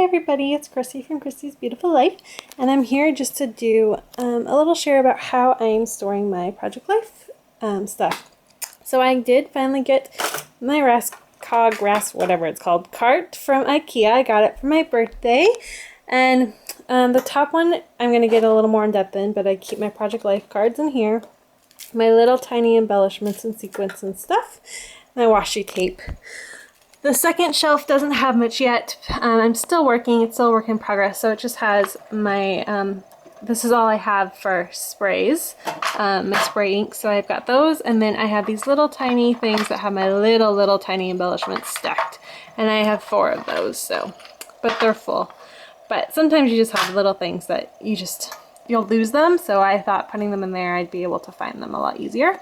Hi everybody, it's Chrissy from Chrissy's Beautiful Life, and I'm here just to do a little share about how I'm storing my Project Life stuff. So I did finally get my whatever it's called, cart from Ikea. I got it for my birthday, and the top one I'm going to get a little more in depth in, but I keep my Project Life cards in here, my little tiny embellishments and sequins and stuff, my washi tape. The second shelf doesn't have much yet. I'm still working, it's still a work in progress, so it just has my, this is all I have for sprays, my spray ink, so I've got those, and then I have these little tiny things that have my little tiny embellishments stacked, and I have 4 of those, so, but they're full. But sometimes you just have little things that you'll lose them, so I thought putting them in there I'd be able to find them a lot easier.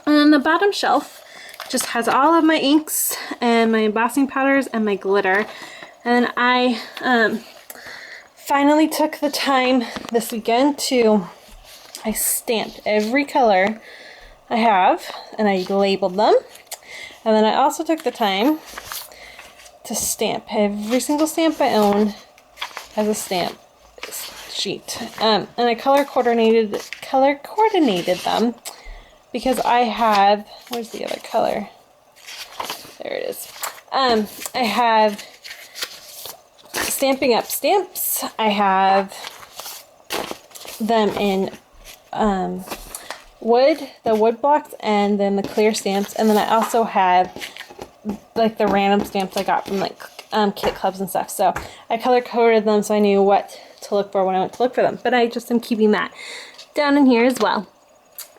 And the bottom shelf just has all of my inks and my embossing powders and my glitter. And I finally took the time this weekend I stamped every color I have and I labeled them. And then I also took the time to stamp every single stamp I own as a stamp sheet. And I color coordinated them, because I have, where's the other color? There it is. I have Stampin' Up! Stamps. I have them in wood, the wood blocks, and then the clear stamps. And then I also have like the random stamps I got from like kit clubs and stuff. So I color coded them so I knew what to look for when I went to look for them. But I just am keeping that down in here as well.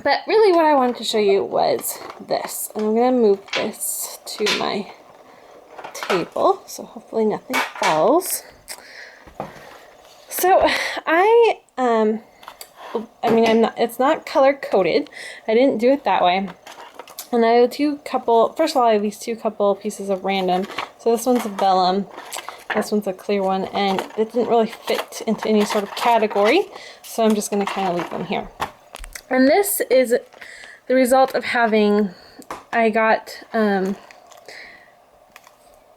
But really what I wanted to show you was this. And I'm going to move this to my table, so hopefully nothing falls. So it's not color coded. I didn't do it that way. And I have first of all I have these 2 pieces of random. So this one's a vellum, this one's a clear one, and it didn't really fit into any sort of category. So I'm just going to kind of leave them here. And this is the result of I got,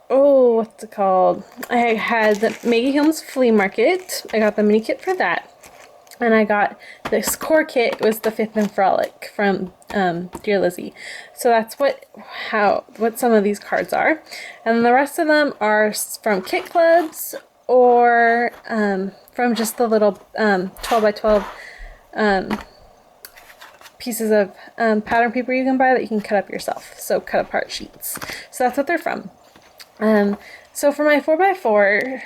what's it called? I had the Maggie Hilms Flea Market. I got the mini kit for that. And I got this core kit. It was the 5th and Frolic from Dear Lizzie. So that's what some of these cards are. And the rest of them are from kit clubs or from just the little 12 by 12 pieces of pattern paper you can buy that you can cut up yourself, so cut apart sheets. So that's what they're from. So for my 4x4,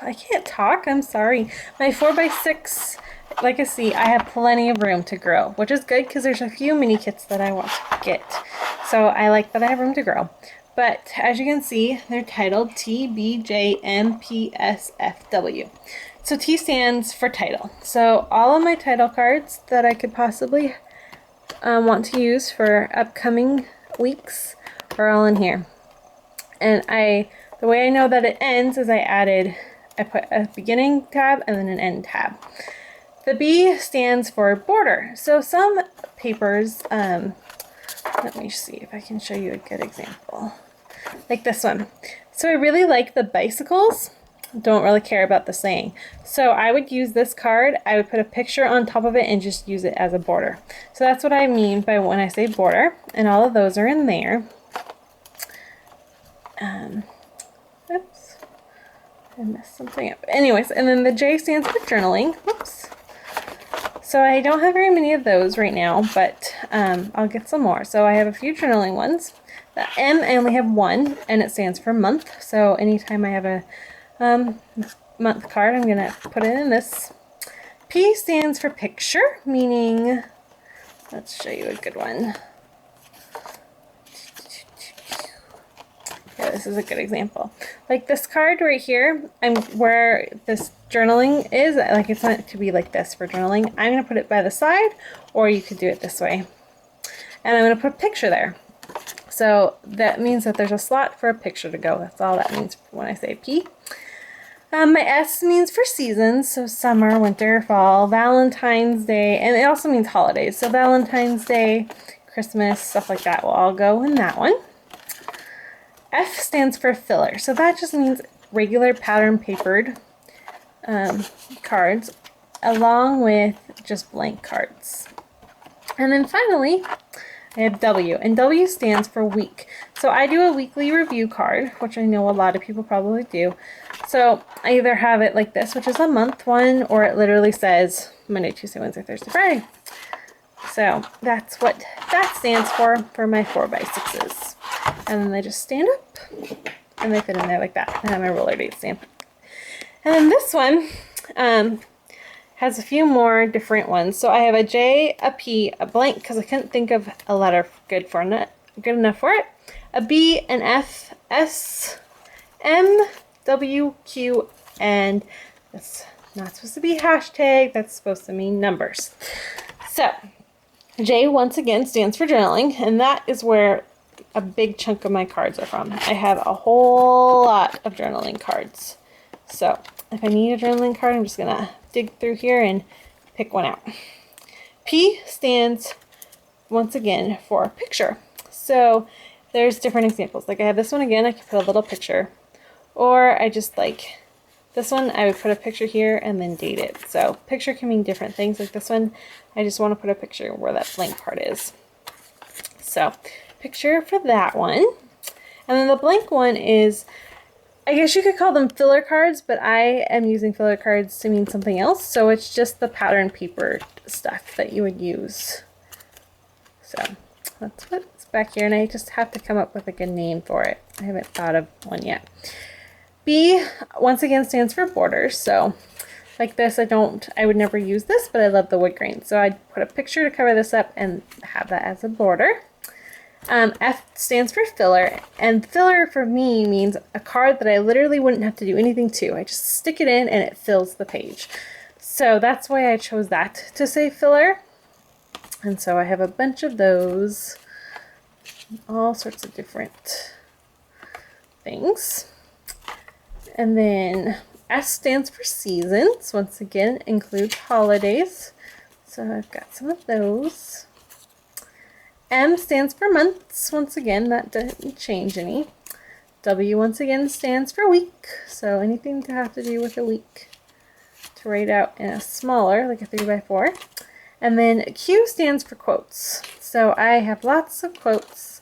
I can't talk, I'm sorry. My 4x6, like I see, I have plenty of room to grow, which is good because there's a few mini kits that I want to get. So I like that I have room to grow. But as you can see, they're titled TBJMPSFW. So T stands for title. So all of my title cards that I could possibly want to use for upcoming weeks are all in here. And the way I know that it ends is I put a beginning tab and then an end tab. The B stands for border. So some papers, let me see if I can show you a good example. Like this one. So I really like the bicycles. Don't really care about the saying. So I would use this card, I would put a picture on top of it and just use it as a border. So that's what I mean by when I say border, and all of those are in there. Oops, I messed something up. Anyways, and then the J stands for journaling. Whoops. So I don't have very many of those right now, but I'll get some more. So I have a few journaling ones. The M, I only have 1, and it stands for month. So anytime I have a month card, I'm gonna put it in this. P stands for picture, meaning, let's show you a good one. Yeah, this is a good example. Like this card right here, where this journaling is, like it's meant to be like this for journaling. I'm gonna put it by the side, or you could do it this way. And I'm gonna put a picture there. So that means that there's a slot for a picture to go. That's all that means when I say P. My S means for seasons, so summer, winter, fall, Valentine's Day, and it also means holidays. So Valentine's Day, Christmas, stuff like that will all go in that one. F stands for filler. So that just means regular pattern papered cards along with just blank cards. And then finally, I have W, and W stands for week. So I do a weekly review card, which I know a lot of people probably do. So I either have it like this, which is a month one, or it literally says Monday, Tuesday, Wednesday, Thursday, Friday. So that's what that stands for my 4x6s. And then they just stand up, and they fit in there like that. I have my roller date stamp. And then this one has a few more different ones. So I have a J, a P, a blank, because I couldn't think of a letter good enough for it. A B, an F, S, M, W, Q, and that's not supposed to be hashtag, that's supposed to mean numbers. So J once again stands for journaling, and that is where a big chunk of my cards are from. I have a whole lot of journaling cards. So if I need a journaling card, I'm just gonna dig through here and pick one out. P stands once again for picture. So there's different examples. Like I have this one again, I can put a little picture. Or I just like this one, I would put a picture here and then date it. So picture can mean different things. Like this one, I just want to put a picture where that blank part is. So picture for that one. And then the blank one is, I guess you could call them filler cards, but I am using filler cards to mean something else. So it's just the pattern paper stuff that you would use. So that's what's back here, and I just have to come up with a good name for it. I haven't thought of one yet. B, once again, stands for borders. So like this, I would never use this, but I love the wood grain. So I'd put a picture to cover this up and have that as a border. F stands for filler, and filler for me means a card that I literally wouldn't have to do anything to. I just stick it in and it fills the page. So that's why I chose that to say filler. And so I have a bunch of those, all sorts of different things. And then S stands for seasons. Once again, includes holidays. So I've got some of those. M stands for months. Once again, that doesn't change any. W once again stands for week. So anything to have to do with a week to write out in a smaller, like a 3x4. And then Q stands for quotes. So I have lots of quotes.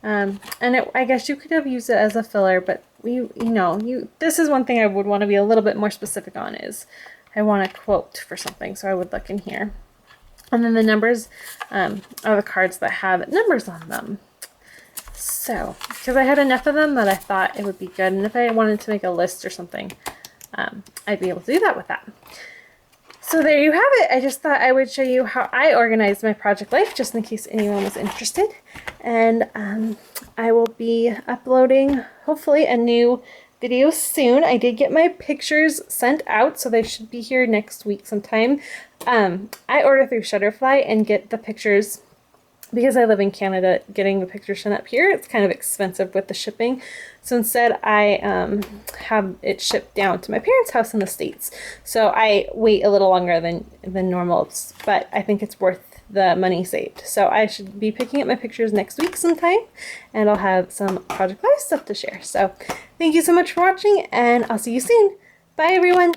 I guess you could have used it as a filler, but this is one thing I would want to be a little bit more specific on is I want a quote for something. So I would look in here. And then the numbers are the cards that have numbers on them. So, because I had enough of them that I thought it would be good. And if I wanted to make a list or something, I'd be able to do that with that. So there you have it. I just thought I would show you how I organized my project life, just in case anyone was interested. And I will be uploading, hopefully, a new video soon. I did get my pictures sent out, so they should be here next week sometime. I order through Shutterfly and get the pictures, because I live in Canada, getting the pictures sent up here, it's kind of expensive with the shipping. So instead I have it shipped down to my parents' house in the States. So I wait a little longer than normal, but I think it's worth the money saved. So I should be picking up my pictures next week sometime, and I'll have some Project Life stuff to share. So thank you so much for watching, and I'll see you soon. Bye everyone!